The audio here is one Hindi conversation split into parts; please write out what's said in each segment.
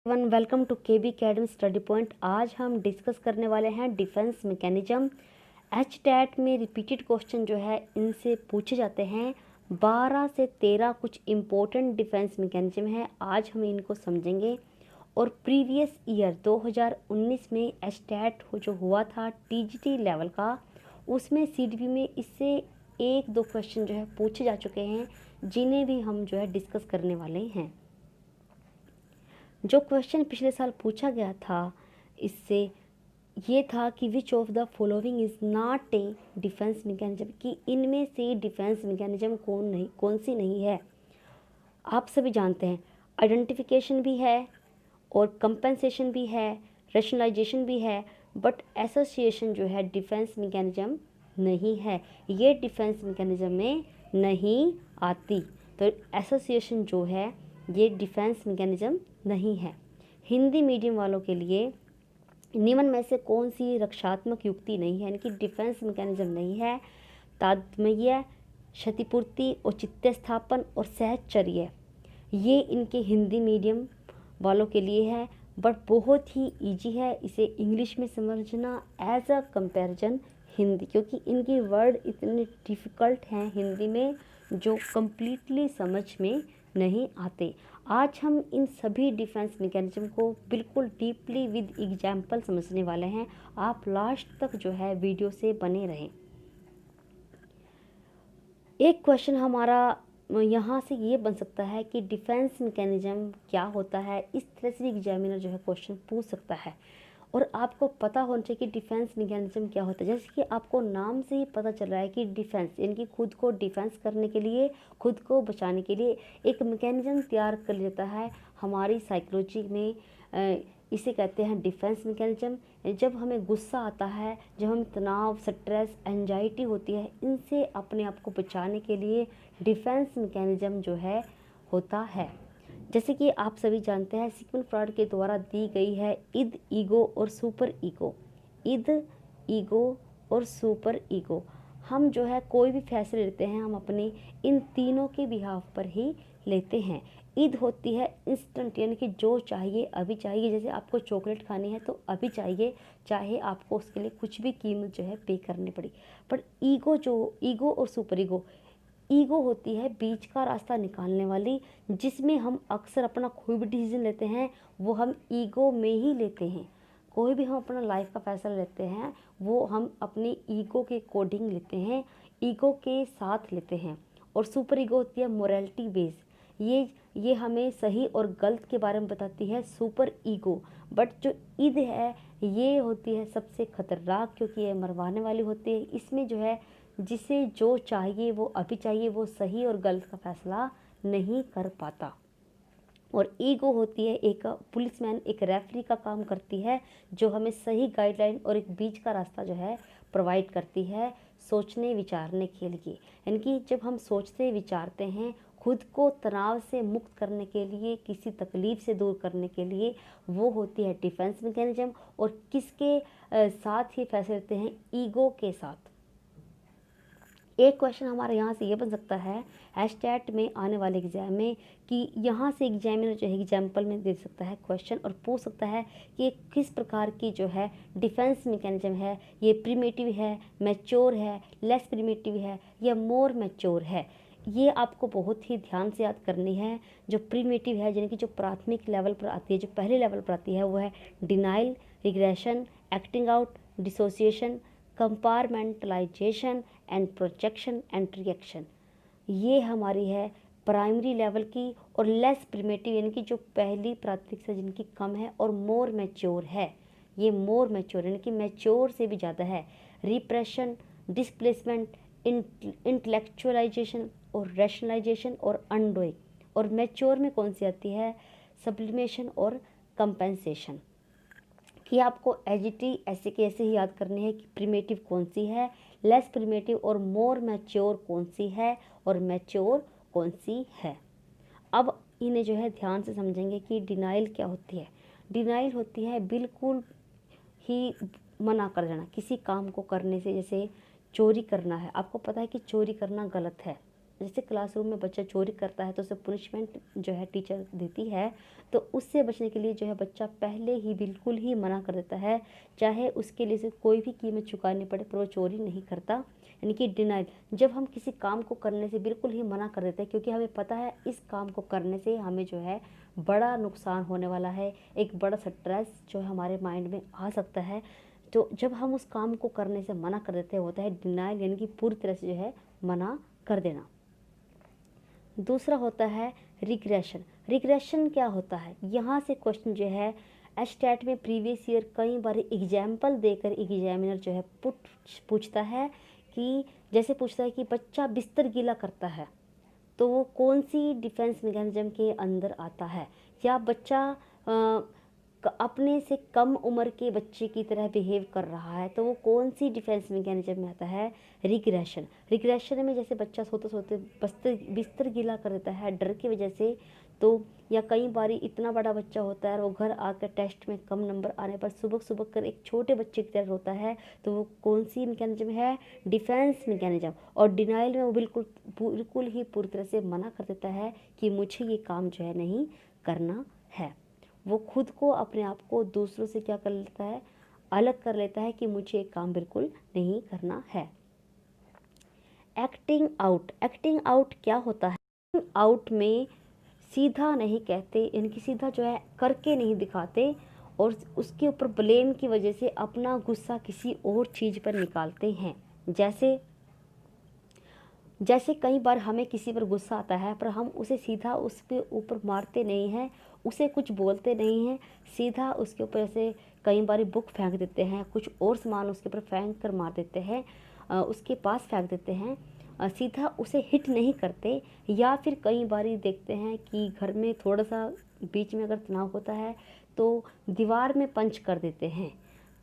Welcome to KB academy study point. आज हम डिस्कस करने वाले हैं डिफेंस मैकेनिज्म। एचटेट में रिपीटेड क्वेश्चन जो है इनसे पूछे जाते हैं। 12 से 13 कुछ इम्पोर्टेंट डिफेंस मैकेनिज्म है, आज हम इनको समझेंगे। और प्रीवियस ईयर 2019 में एचटेट जो हुआ था टीजीटी लेवल का, उसमें सीडीपी में इससे एक दो क्वेश्चन जो है पूछे जा चुके हैं, जिन्हें भी हम जो है डिस्कस करने वाले हैं। जो क्वेश्चन पिछले साल पूछा गया था इससे ये था कि which of the following is not a defence mechanism, कि इनमें से डिफेंस मैकेनिज्म कौन सी नहीं है। आप सभी जानते हैं आइडेंटिफिकेशन भी है और कंपेंसेशन भी है, रैशनलाइजेशन भी है, बट एसोसिएशन जो है डिफेंस मैकेनिज्म नहीं है, ये डिफेंस मैकेनिज्म में नहीं आती। तो एसोसिएशन जो है ये डिफेंस मैकेनिज्म नहीं है। हिंदी मीडियम वालों के लिए निम्न में से कौन सी रक्षात्मक युक्ति नहीं है, यानी कि डिफेंस मैकेनिज्म नहीं है। तादमय, क्षतिपूर्ति, औचित्य स्थापन और सहचर्य, ये इनके हिंदी मीडियम वालों के लिए है, बट बहुत ही इजी है इसे इंग्लिश में समझना एज अ कंपैरिजन हिंदी, क्योंकि इनके वर्ड इतने डिफ़िकल्ट हैं हिंदी में जो कम्प्लीटली समझ में नहीं आते। आज हम इन सभी डिफेंस मैकेनिज्म को बिल्कुल डीपली विद एग्जाम्पल समझने वाले हैं। आप लास्ट तक जो है वीडियो से बने रहें। एक क्वेश्चन हमारा यहाँ से ये बन सकता है कि डिफेंस मैकेनिज्म क्या होता है, इस तरह से एग्जामिनर जो है क्वेश्चन पूछ सकता है। और आपको पता होना चाहिए कि डिफेंस मैकेनिज्म क्या होता है। जैसे कि आपको नाम से ही पता चल रहा है कि डिफेंस यानी कि खुद को डिफेंस करने के लिए, खुद को बचाने के लिए एक मैकेनिज्म तैयार कर लेता है। हमारी साइकोलॉजी में इसे कहते हैं डिफेंस मैकेनिज्म। जब हमें गुस्सा आता है, जब हम तनाव, स्ट्रेस, एंजाइटी होती है, इनसे अपने आप को बचाने के लिए डिफेंस मैकेनिज्म जो है होता है। जैसे कि आप सभी जानते हैं सिगमंड फ्रॉइड के द्वारा दी गई है इद, ईगो और सुपर ईगो। इद, ईगो और सुपर ईगो, हम जो है कोई भी फैसले लेते हैं हम अपने इन तीनों के बिहाफ पर ही लेते हैं। ईद होती है इंस्टेंट, यानी कि जो चाहिए अभी चाहिए। जैसे आपको चॉकलेट खानी है तो अभी चाहिए, चाहे आपको उसके लिए कुछ भी कीमत जो है पे करनी पड़ी। पर ईगो और सुपर ईगो होती है बीच का रास्ता निकालने वाली, जिसमें हम अक्सर अपना कोई भी डिसीजन लेते हैं वो हम ईगो में ही लेते हैं। कोई भी हम अपना लाइफ का फैसला लेते हैं वो हम अपनी ईगो के कोडिंग लेते हैं, ईगो के साथ लेते हैं। और सुपर ईगो होती है मोरालिटी बेस, ये हमें सही और गलत के बारे में बताती है सुपर ईगो। बट जो ईद है ये होती है सबसे खतरनाक, क्योंकि ये मरवाने वाली होती है। इसमें जो है जिसे जो चाहिए वो अभी चाहिए, वो सही और गलत का फैसला नहीं कर पाता। और ईगो होती है एक पुलिसमैन, एक रेफरी का काम करती है, जो हमें सही गाइडलाइन और एक बीच का रास्ता जो है प्रोवाइड करती है सोचने विचारने के लिए। यानी कि जब हम सोचते विचारते हैं खुद को तनाव से मुक्त करने के लिए, किसी तकलीफ से दूर करने के लिए, वो होती है डिफेंस मैकेनिज्म। और किसके साथ ही फैसले लेते हैं? ईगो के साथ। एक क्वेश्चन हमारे यहाँ से ये बन सकता है एचटेट में आने वाले एग्जाम में, कि यहाँ से एग्जामिनर जो है एग्जाम्पल में दे सकता है क्वेश्चन और पूछ सकता है कि किस प्रकार की जो है डिफेंस मैकेनिज्म है, ये प्रिमिटिव है, मैच्योर है, लेस प्रिमिटिव है या मोर मैच्योर है। ये आपको बहुत ही ध्यान से याद करनी है। जो प्रिमिटिव है, यानी कि जो प्राथमिक लेवल पर आती है, जो पहले लेवल पर आती है, वो है denial, regression, acting out, dissociation, compartmentalisation and projection and reaction. ये हमारी है प्राइमरी लेवल की। और लेस प्रिमिटिव यानी कि जो पहली प्राथमिकता जिनकी कम है, और मोर मैच्योर है, ये मोर मैच्योर यानी कि मैच्योर से भी ज़्यादा है। रिप्रेशन, डिस्प्लेसमेंट, इंटेलेक्चुअलाइजेशन और रैशनलाइजेशन और अनडोइंग। और मैच्योर में कौन सी आती है? सब्लिमेशन और कंपेंसेशन। कि आपको एजिटी ऐसे के ऐसे ही याद करनी है कि प्रिमेटिव कौन सी है, लेस प्रिमेटिव और मोर मैच्योर कौन सी है, और मैच्योर कौन सी है। अब इन्हें जो है ध्यान से समझेंगे कि डिनाइल क्या होती है। डिनाइल होती है बिल्कुल ही मना कर देना किसी काम को करने से। जैसे चोरी करना है, आपको पता है कि चोरी करना गलत है, जैसे क्लासरूम में बच्चा चोरी करता है तो उसे पनिशमेंट जो है टीचर देती है, तो उससे बचने के लिए जो है बच्चा पहले ही बिल्कुल ही मना कर देता है, चाहे उसके लिए से कोई भी कीमत चुकानी पड़े पर वो चोरी नहीं करता। यानी कि डिनाइल, जब हम किसी काम को करने से बिल्कुल ही मना कर देते हैं क्योंकि हमें पता है इस काम को करने से हमें जो है बड़ा नुकसान होने वाला है, एक बड़ा स्ट्रेस जो है हमारे माइंड में आ सकता है, तो जब हम उस काम को करने से मना कर देते हैं होता है डिनाइल, यानी कि पूरी तरह से जो है मना कर देना। दूसरा होता है रिग्रेशन। रिग्रेशन क्या होता है, यहाँ से क्वेश्चन जो है एस्टेट में प्रीवियस ईयर कई बार एग्जाम्पल देकर एग्जामिनर जो है पूछता है कि जैसे पूछता है कि बच्चा बिस्तर गीला करता है तो वो कौन सी डिफेंस मैकेनिज्म के अंदर आता है, या बच्चा अपने से कम उम्र के बच्चे की तरह बिहेव कर रहा है तो वो कौन सी डिफेंस मैकेनिज्म में आता है, रिग्रेशन। रिग्रेशन में जैसे बच्चा सोते सोते बिस्तर गीला कर देता है डर की वजह से, तो या कई बार इतना बड़ा बच्चा होता है और वो घर आकर टेस्ट में कम नंबर आने पर सुबह सुबह कर एक छोटे बच्चे की तरह होता है, तो वो कौन सी मैकेनिज्म है, डिफेंस मैकेनिज्म। और डिनाइल में वो बिल्कुल बिल्कुल ही पूरी तरह से मना कर देता है कि मुझे ये काम जो है नहीं करना है। वो खुद को अपने आप को दूसरों से क्या कर लेता है, अलग कर लेता है कि मुझे एक काम बिल्कुल नहीं करना है। Acting out. एक्टिंग आउट क्या होता है, एक्टिंग आउट में सीधा नहीं कहते, इनकी सीधा जो है करके नहीं दिखाते और उसके ऊपर ब्लेम की वजह से अपना गुस्सा किसी और चीज़ पर निकालते हैं। जैसे जैसे कई बार हमें किसी पर गुस्सा आता है पर हम उसे सीधा उसके ऊपर मारते नहीं हैं, उसे कुछ बोलते नहीं हैं, सीधा उसके ऊपर ऐसे कई बार बुक फेंक देते हैं, कुछ और सामान उसके ऊपर फेंक कर मार देते हैं, उसके पास फेंक देते हैं, सीधा उसे हिट नहीं करते। या फिर कई बार देखते हैं कि घर में थोड़ा सा बीच में अगर तनाव होता है तो दीवार में पंच कर देते हैं,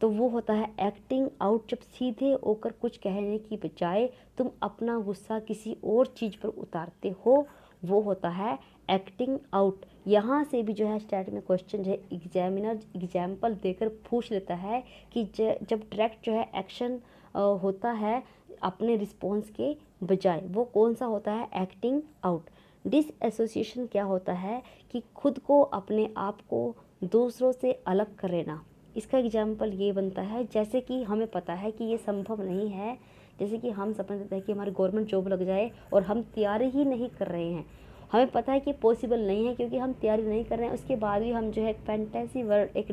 तो वो होता है एक्टिंग आउट। जब सीधे होकर कुछ कहने की बजाय तुम अपना गुस्सा किसी और चीज़ पर उतारते हो, वो होता है एक्टिंग आउट। यहाँ से भी जो है स्टैट में क्वेश्चन जो है एग्जामिनर एग्जाम्पल देकर पूछ लेता है कि जब डायरेक्ट जो है एक्शन होता है अपने रिस्पॉन्स के बजाय, वो कौन सा होता है, एक्टिंग आउट। डिसएसोसिएशन क्या होता है कि खुद को अपने आप को दूसरों से अलग कर लेना। इसका एग्जाम्पल ये बनता है जैसे कि हमें पता है कि ये संभव नहीं है, जैसे कि हम सपना देते हैं कि हमारी गवर्नमेंट जॉब लग जाए और हम तैयारी ही नहीं कर रहे हैं, हमें पता है कि पॉसिबल नहीं है क्योंकि हम तैयारी नहीं कर रहे हैं, उसके बाद भी हम जो है एक फैंटेसी वर्ल्ड, एक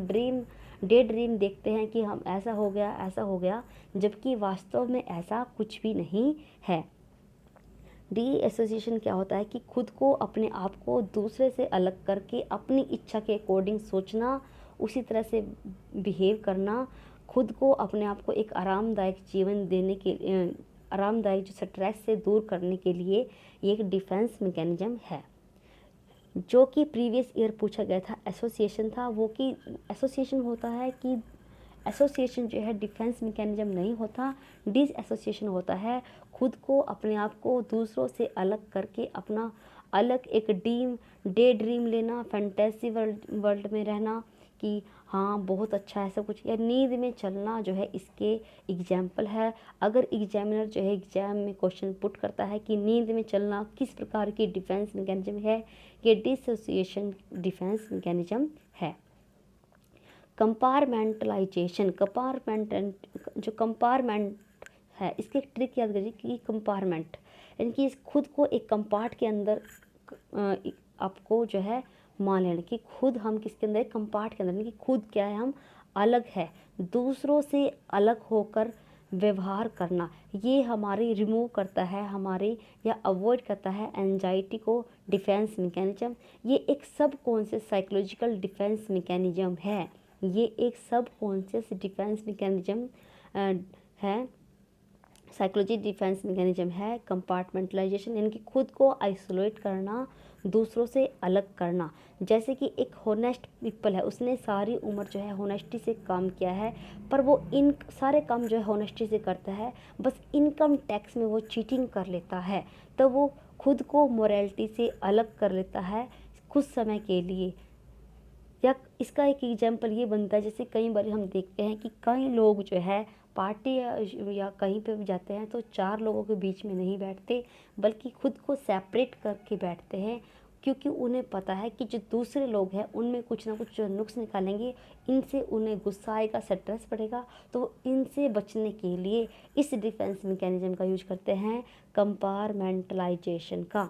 डे ड्रीम देखते हैं कि हम ऐसा हो गया ऐसा हो गया, जबकि वास्तव में ऐसा कुछ भी नहीं है। डी एसोसिएशन क्या होता है कि खुद को अपने आप को दूसरे से अलग करके अपनी इच्छा के अकॉर्डिंग सोचना, उसी तरह से बिहेव करना, खुद को अपने आप को एक आरामदायक जीवन देने के आरामदायक जो स्ट्रेस से दूर करने के लिए ये एक डिफेंस मैकेनिज्म है। जो कि प्रीवियस ईयर पूछा गया था एसोसिएशन था, वो कि एसोसिएशन होता है कि एसोसिएशन जो है डिफेंस मैकेनिज्म नहीं होता, डिस एसोसिएशन होता है खुद को अपने आप को दूसरों से अलग करके अपना अलग एक डे ड्रीम लेना, फैंटेसी वर्ल्ड में रहना कि हाँ बहुत अच्छा है सब कुछ, या नींद में चलना जो है इसके एग्जाम्पल है। अगर एग्जामिनर जो है एग्जाम में क्वेश्चन पुट करता है कि नींद में चलना किस प्रकार की डिफेंस मैकेनिज्म है, ये डिसोसिएशन डिफेंस मैकेनिज्म है। कंपार्टमेंटलाइजेशन, जो कंपार्टमेंट है इसकी एक ट्रिक याद करिए कि कंपार्टमेंट यानी कि खुद को एक कंपार्ट के अंदर आपको जो है मान लेना कि खुद हम किसके अंदर, एक कंपार्ट के अंदर, यानी कि खुद क्या है, हम अलग है, दूसरों से अलग होकर व्यवहार करना, ये हमारी रिमूव करता है हमारी या अवॉइड करता है एंजाइटी को। डिफेंस मैकेनिज्म ये एक सब कॉन्शियस साइकोलॉजिकल डिफेंस मैकेनिज्म है, ये एक सब कॉन्शियस डिफेंस मैकेनिज्म है, साइकोलॉजी डिफेंस मैकेनिज्म है। कंपार्टमेंटलाइजेशन यानी कि खुद को आइसोलेट करना, दूसरों से अलग करना। जैसे कि एक होनेस्ट पीपल है, उसने सारी उम्र जो है होनेस्टी से काम किया है, पर वो इन सारे काम जो है होनेस्टी से करता है, बस इनकम टैक्स में वो चीटिंग कर लेता है, तो वो खुद को मोरालिटी से अलग कर लेता है कुछ समय के लिए। या इसका एक एग्जाम्पल ये बनता है जैसे कई बार हम देखते हैं कि कई लोग जो है पार्टी या कहीं पे भी जाते हैं तो 4 लोगों के बीच में नहीं बैठते, बल्कि खुद को सेपरेट करके बैठते हैं, क्योंकि उन्हें पता है कि जो दूसरे लोग हैं उनमें कुछ ना कुछ जो नुक्स निकालेंगे, इनसे उन्हें गुस्सा आएगा, स्ट्रेस पड़ेगा, तो वो इनसे बचने के लिए इस डिफेंस मैकेनिज्म का यूज करते हैं, कंपार्टमेंटलाइजेशन का।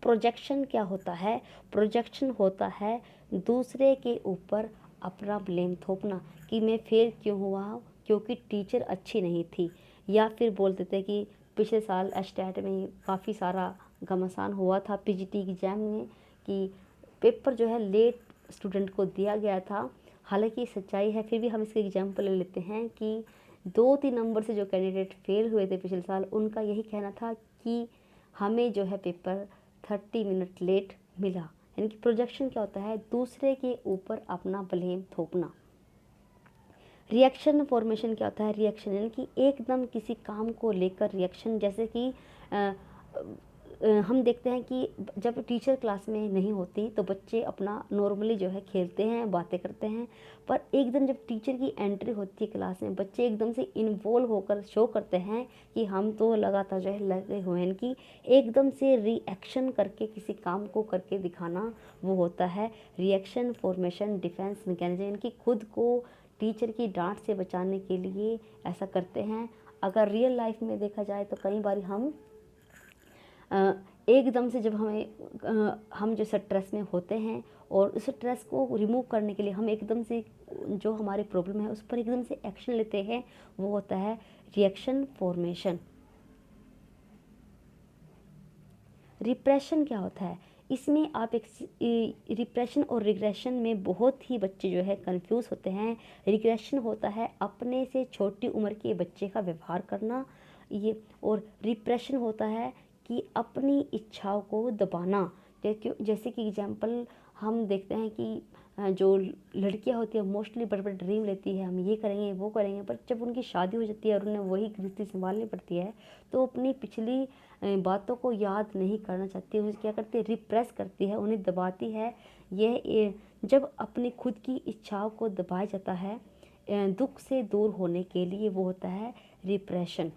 प्रोजेक्शन क्या होता है? प्रोजेक्शन होता है दूसरे के ऊपर अपना ब्लेम थोपना कि मैं फेल क्यों हुआ हूँ, क्योंकि टीचर अच्छी नहीं थी, या फिर बोल देते हैं कि पिछले साल एस्टेट में काफ़ी सारा घमासान हुआ था पीजीटी एग्जाम में, कि पेपर जो है लेट स्टूडेंट को दिया गया था। हालांकि सच्चाई है, फिर भी हम इसके एग्जाम्पल ले लेते हैं कि 2-3 नंबर से जो कैंडिडेट फेल हुए थे पिछले साल, उनका यही कहना था कि हमें जो है पेपर 30 मिनट लेट मिला। यानी कि प्रोजेक्शन क्या होता है? दूसरे के ऊपर अपना ब्लेम थोपना। रिएक्शन फॉर्मेशन क्या होता है? रिएक्शन यानी कि एकदम किसी काम को लेकर रिएक्शन, जैसे कि हम देखते हैं कि जब टीचर क्लास में नहीं होती तो बच्चे अपना नॉर्मली जो है खेलते हैं, बातें करते हैं, पर एकदम जब टीचर की एंट्री होती है क्लास में, बच्चे एकदम से इन्वॉल्व होकर शो करते हैं कि हम तो लगातार जो है लगे हुए हैं, कि एकदम से रिएक्शन करके किसी काम को करके दिखाना, वो होता है रिएक्शन फॉर्मेशन डिफेंस मैकेनिज्म। यानी खुद को टीचर की डांट से बचाने के लिए ऐसा करते हैं। अगर रियल लाइफ में देखा जाए तो कई बार हम एकदम से जब हम जो स्ट्रेस में होते हैं और उस स्ट्रेस को रिमूव करने के लिए हम एकदम से जो हमारी प्रॉब्लम है उस पर एकदम से एक्शन लेते हैं, वो होता है रिएक्शन फॉर्मेशन। रिप्रेशन क्या होता है? इसमें आप रिप्रेशन और रिग्रेशन में बहुत ही बच्चे जो है कंफ्यूज होते हैं। रिग्रेशन होता है अपने से छोटी उम्र के बच्चे का व्यवहार करना, ये, और रिप्रेशन होता है कि अपनी इच्छाओं को दबाना। जैसे कि एग्जांपल हम देखते हैं कि जो लड़कियां होती हैं मोस्टली बड़े बड़े ड्रीम लेती है, हम ये करेंगे वो करेंगे, पर जब उनकी शादी हो जाती है और उन्हें वही गृहस्थी संभालनी पड़ती है तो अपनी पिछली बातों को याद नहीं करना चाहती, उन्हें क्या करती है? रिप्रेस करती है, उन्हें दबाती है। जब अपनी खुद की इच्छाओं को दबाया जाता है दुख से दूर होने के लिए, वो होता है रिप्रेशन।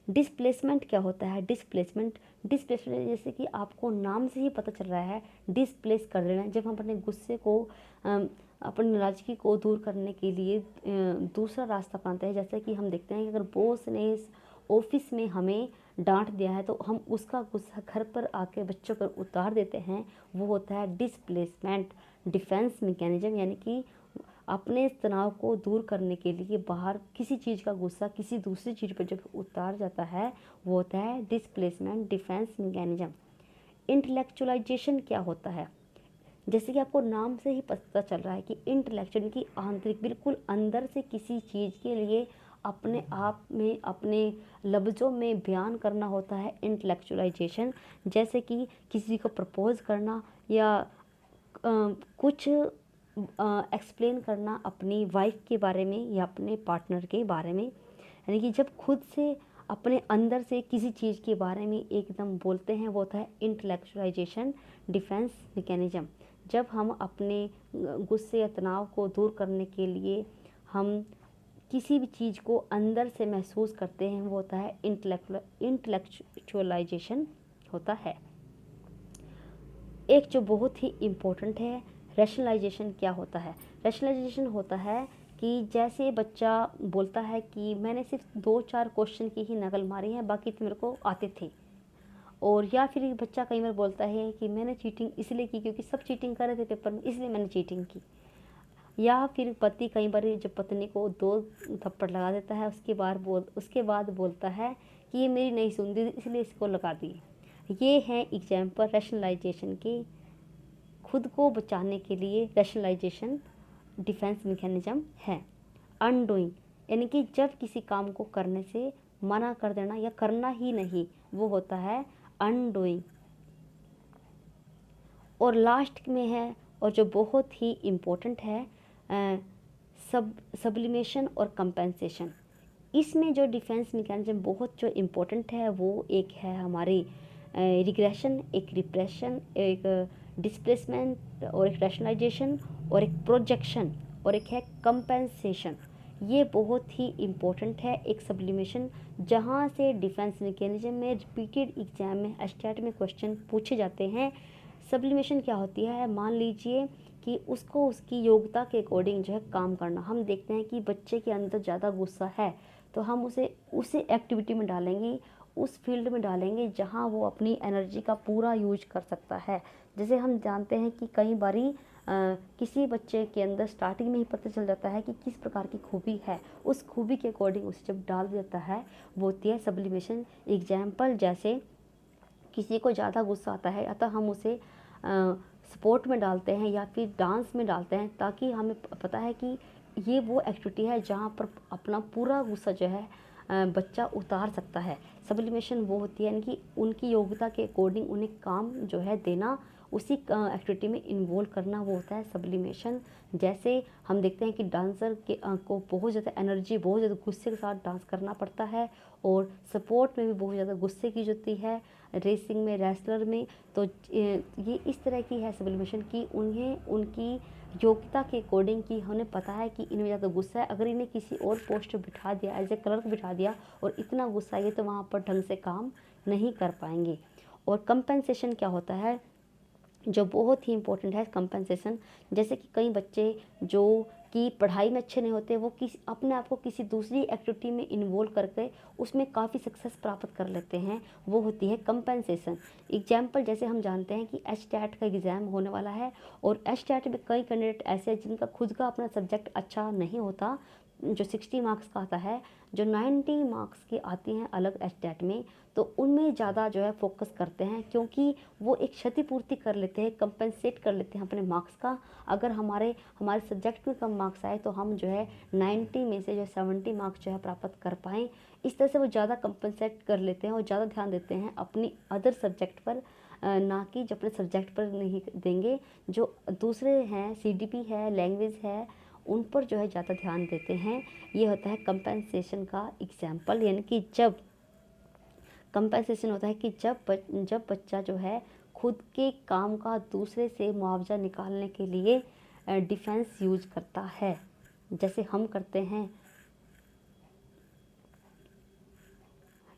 डिस्प्लेसमेंट क्या होता है? डिस्प्लेसमेंट जैसे कि आपको नाम से ही पता चल रहा है, डिस्प्लेस कर देना। जब हम अपने गुस्से को अपनी नाराज़गी को दूर करने के लिए दूसरा रास्ता अपनाते हैं, जैसे कि हम देखते हैं कि अगर बॉस ने ऑफिस में हमें डांट दिया है तो हम उसका गुस्सा घर पर आके बच्चों पर उतार देते हैं, वो होता है डिस्प्लेसमेंट डिफेंस मैकेनिज्म। यानी कि अपने तनाव को दूर करने के लिए बाहर किसी चीज़ का गुस्सा किसी दूसरी चीज़ पर जब उतार जाता है, वो होता है डिस्प्लेसमेंट डिफेंस मैकेनिज्म। इंटेलेक्चुअलाइजेशन क्या होता है? जैसे कि आपको नाम से ही पता चल रहा है कि इंटेलेक्चुअल की आंतरिक, बिल्कुल अंदर से किसी चीज़ के लिए अपने आप में अपने लफ्ज़ों में बयान करना होता है इंटेलेक्चुअलाइजेशन। जैसे कि किसी को प्रपोज करना या कुछ एक्सप्लेन करना अपनी वाइफ के बारे में या अपने पार्टनर के बारे में। यानी कि जब खुद से अपने अंदर से किसी चीज़ के बारे में एकदम बोलते हैं, वो होता है इंटेलेक्चुअलाइजेशन डिफेंस मैकेनिज्म। जब हम अपने गुस्से या तनाव को दूर करने के लिए हम किसी भी चीज़ को अंदर से महसूस करते हैं, वो होता है इंटेलेक्चुअलाइजेशन होता है। एक जो बहुत ही इम्पोर्टेंट है, रैशनलाइजेशन क्या होता है? रैशनलाइजेशन होता है कि जैसे बच्चा बोलता है कि मैंने सिर्फ 2-4 क्वेश्चन की ही नकल मारी है, बाकी तो मेरे को आते थे। और या फिर बच्चा कई बार बोलता है कि मैंने चीटिंग इसलिए की क्योंकि सब चीटिंग कर रहे थे पेपर में, इसलिए मैंने चीटिंग की। या फिर पति कई बार जब पत्नी को 2 थप्पड़ लगा देता है, उसके बाद बोलता है कि ये मेरी नहीं सुनती इसलिए इसको लगा दिए। ये हैं एग्जाम्पल रैशनलाइजेशन के। खुद को बचाने के लिए रैशनलाइजेशन डिफेंस मैकेनिज्म है। अनडूइंग यानी कि जब किसी काम को करने से मना कर देना या करना ही नहीं, वो होता है अनडूइंग। और लास्ट में है और जो बहुत ही इम्पोर्टेंट है, सब्लिमेशन और कंपेंसेशन। इसमें जो डिफेंस मैकेनिज्म बहुत जो इम्पोर्टेंट है, वो एक है हमारी रिग्रेशन, एक रिप्रेशन, एक डिस्प्लेसमेंट और एक रैशनलाइजेशन और एक प्रोजेक्शन और एक है कंपेंसेशन। ये बहुत ही इम्पोर्टेंट है एक सब्लिमेशन, जहाँ से डिफेंस मैकेनिज्म में रिपीटेड एग्जाम में स्टेट में क्वेश्चन पूछे जाते हैं। सब्लिमेशन क्या होती है, मान लीजिए कि उसको उसकी योग्यता के अकॉर्डिंग जो है काम करना। हम देखते हैं कि बच्चे के अंदर ज़्यादा गुस्सा है तो हम उसे एक्टिविटी में डालेंगे, उस फील्ड में डालेंगे जहाँ वो अपनी एनर्जी का पूरा यूज कर सकता है। जैसे हम जानते हैं कि कई बारी किसी बच्चे के अंदर स्टार्टिंग में ही पता चल जाता है कि किस प्रकार की खूबी है, उस खूबी के अकॉर्डिंग उसे जब डाल देता है वो होती है सब्लिमेशन। एग्जाम्पल जैसे किसी को ज़्यादा गुस्सा आता है अतः हम उसे स्पोर्ट में डालते हैं या फिर डांस में डालते हैं, ताकि हमें पता है कि ये वो एक्टिविटी है जहाँ पर अपना पूरा गुस्सा जो है बच्चा उतार सकता है। सब्लिमेशन वो होती है यानी कि उनकी योग्यता के अकॉर्डिंग उन्हें काम जो है देना, उसी एक्टिविटी में इन्वॉल्व करना, वो होता है सब्लिमेशन। जैसे हम देखते हैं कि डांसर के को बहुत ज़्यादा एनर्जी, बहुत ज़्यादा गुस्से के साथ डांस करना पड़ता है, और स्पोर्ट में भी बहुत ज़्यादा गुस्से की होती है, रेसिंग में, रेसलर में। तो ये इस तरह की है सब्लिमेशन कि उन्हें उनकी योग्यता के अकॉर्डिंग कि उन्हें पता है कि इनमें ज़्यादा गुस्सा है, अगर इन्हें किसी और पोस्ट पर बिठा दिया, एज ए क्लर्क बिठा दिया और इतना गुस्सा है तो वहाँ पर ढंग से काम नहीं कर पाएंगे। और कंपेंसेशन क्या होता है, जो बहुत ही इम्पोर्टेंट है कंपनसेशन। जैसे कि कई बच्चे जो कि पढ़ाई में अच्छे नहीं होते, वो अपने आप को किसी दूसरी एक्टिविटी में इन्वॉल्व करके उसमें काफ़ी सक्सेस प्राप्त कर लेते हैं, वो होती है कंपनसेशन। एग्जाम्पल जैसे हम जानते हैं कि एचटेट का एग्ज़ाम होने वाला है, और एचटेट में कई कैंडिडेट ऐसे हैं जिनका खुद का अपना सब्जेक्ट अच्छा नहीं होता, जो 60 मार्क्स का आता है, जो 90 मार्क्स की आती हैं अलग एचटेट में, तो उनमें ज़्यादा जो है फोकस करते हैं, क्योंकि वो एक क्षतिपूर्ति कर लेते हैं, कंपनसेट कर लेते हैं अपने मार्क्स का। अगर हमारे हमारे सब्जेक्ट में कम मार्क्स आए तो हम जो है 90 में से जो 70 मार्क्स जो है प्राप्त कर पाएँ। इस तरह से वो ज़्यादा कंपनसेट कर लेते हैं और ज़्यादा ध्यान देते हैं अपनी अदर सब्जेक्ट पर, ना कि जो अपने सब्जेक्ट पर नहीं देंगे। जो दूसरे हैं, सीडीपी है, लैंग्वेज है, उन पर जो है ज़्यादा ध्यान देते हैं। ये होता है कंपनसेशन का एग्जाम्पल, यानी कि जब कंपनसेशन होता है कि जब बच्चा जो है खुद के काम का दूसरे से मुआवजा निकालने के लिए डिफेंस यूज करता है, जैसे हम करते हैं।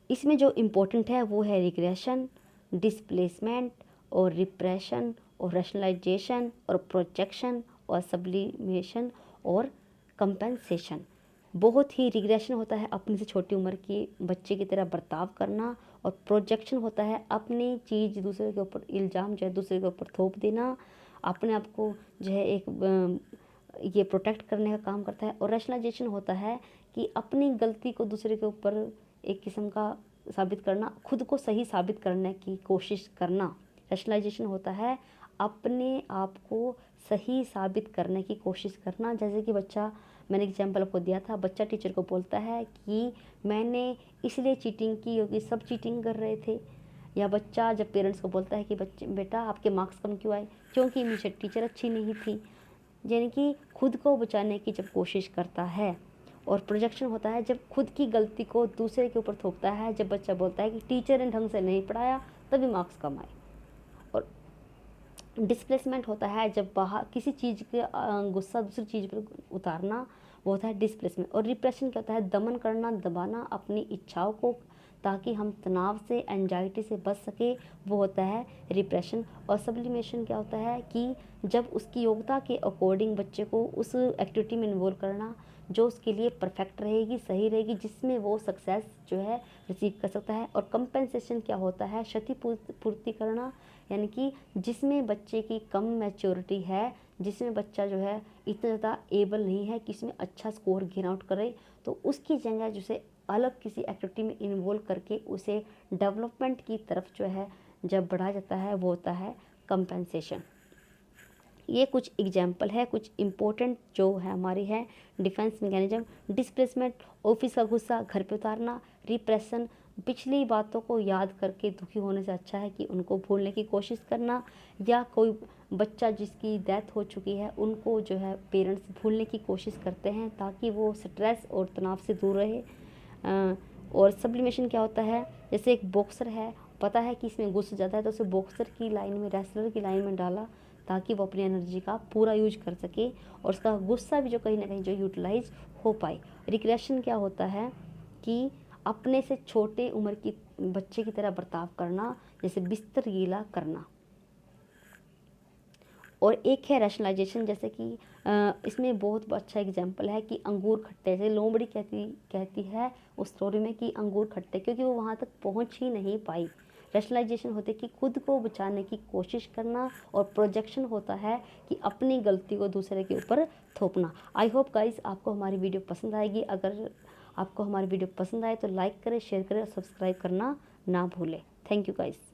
इसमें जो इम्पोर्टेंट है वो है रिग्रेशन, डिस्प्लेसमेंट और रिप्रेशन और रैशनलाइजेशन और प्रोजेक्शन और सब्लिमेशन और कंपनसेशन। बहुत ही रिग्रेशन होता है अपने से छोटी उम्र के बच्चे की तरह बर्ताव करना, और प्रोजेक्शन होता है अपनी चीज़ दूसरे के ऊपर, इल्ज़ाम जो है दूसरे के ऊपर थोप देना, अपने आप को जो है ये प्रोटेक्ट करने का काम करता है। और रैशनलाइजेशन होता है कि अपनी गलती को दूसरे के ऊपर एक किस्म का साबित करना, खुद को सही साबित करने की कोशिश करना। रैशनलाइजेशन होता है अपने आप को सही साबित करने की कोशिश करना। जैसे कि बच्चा, मैंने एग्जाम्पल आपको दिया था, बच्चा टीचर को बोलता है कि मैंने इसलिए चीटिंग की क्योंकि सब चीटिंग कर रहे थे। या बच्चा जब पेरेंट्स को बोलता है कि बच्चे बेटा आपके मार्क्स कम क्यों आए, क्योंकि मुझे टीचर अच्छी नहीं थी, यानी कि खुद को बचाने की जब कोशिश करता है। और प्रोजेक्शन होता है जब खुद की गलती को दूसरे के ऊपर थोपता है, जब बच्चा बोलता है कि टीचर ने ढंग से नहीं पढ़ाया तभी मार्क्स कम आए। और डिस्प्लेसमेंट होता है जब बाहर किसी चीज़ के गुस्सा दूसरी चीज़ पर उतारना, वो होता है डिस्प्लेसमेंट। और रिप्रेशन क्या होता है, दमन करना, दबाना अपनी इच्छाओं को, ताकि हम तनाव से, एंजाइटी से बच सके, वो होता है रिप्रेशन। और सब्लिमेशन क्या होता है कि जब उसकी योग्यता के अकॉर्डिंग बच्चे को उस एक्टिविटी में इन्वॉल्व करना जो उसके लिए परफेक्ट रहेगी, सही रहेगी, जिसमें वो सक्सेस जो है रिसीव कर सकता है। और कंपेंसेशन क्या होता है, क्षतिपूर्ति करना, यानी कि जिसमें बच्चे की कम मैच्योरिटी है, जिसमें बच्चा जो है इतना ज़्यादा एबल नहीं है कि इसमें अच्छा स्कोर गेन आउट करे, तो उसकी जगह जिसे अलग किसी एक्टिविटी में इन्वॉल्व करके उसे डेवलपमेंट की तरफ जो है जब बढ़ाया जाता है, वो होता है कंपेंसेशन। ये कुछ एग्जाम्पल है, कुछ इम्पोर्टेंट जो है हमारी है डिफेंस मैकेनिज्म। डिस्प्लेसमेंट, ऑफिस का गुस्सा घर पे उतारना। रिप्रेशन, पिछली बातों को याद करके दुखी होने से अच्छा है कि उनको भूलने की कोशिश करना। या कोई बच्चा जिसकी डेथ हो चुकी है उनको जो है पेरेंट्स भूलने की कोशिश करते हैं ताकि वो स्ट्रेस और तनाव से दूर रहे। और सब्लिमेशन क्या होता है, जैसे एक बॉक्सर है, पता है कि इसमें गुस्सा ज़्यादा है तो उसे बॉक्सर की लाइन में, रेसलर की लाइन में डाला, ताकि वो अपनी एनर्जी का पूरा यूज कर सके और उसका गुस्सा भी जो कहीं ना कहीं जो यूटिलाइज हो पाए। रिग्रेशन क्या होता है कि अपने से छोटे उम्र की बच्चे की तरह बर्ताव करना, जैसे बिस्तर गीला करना। और एक है रैशनलाइजेशन, जैसे कि इसमें बहुत अच्छा एग्जांपल है कि अंगूर खट्टे, जैसे लोमड़ी कहती है उस स्टोरी में कि अंगूर खट्टे, क्योंकि वो वहाँ तक पहुँच ही नहीं पाई। रैशनलाइजेशन होते है कि खुद को बचाने की कोशिश करना, और प्रोजेक्शन होता है कि अपनी गलती को दूसरे के ऊपर थोपना। आई होप गाइस आपको हमारी वीडियो पसंद आएगी। अगर आपको हमारी वीडियो पसंद आए तो लाइक करें, शेयर करें और सब्सक्राइब करना ना भूलें। Thank you guys.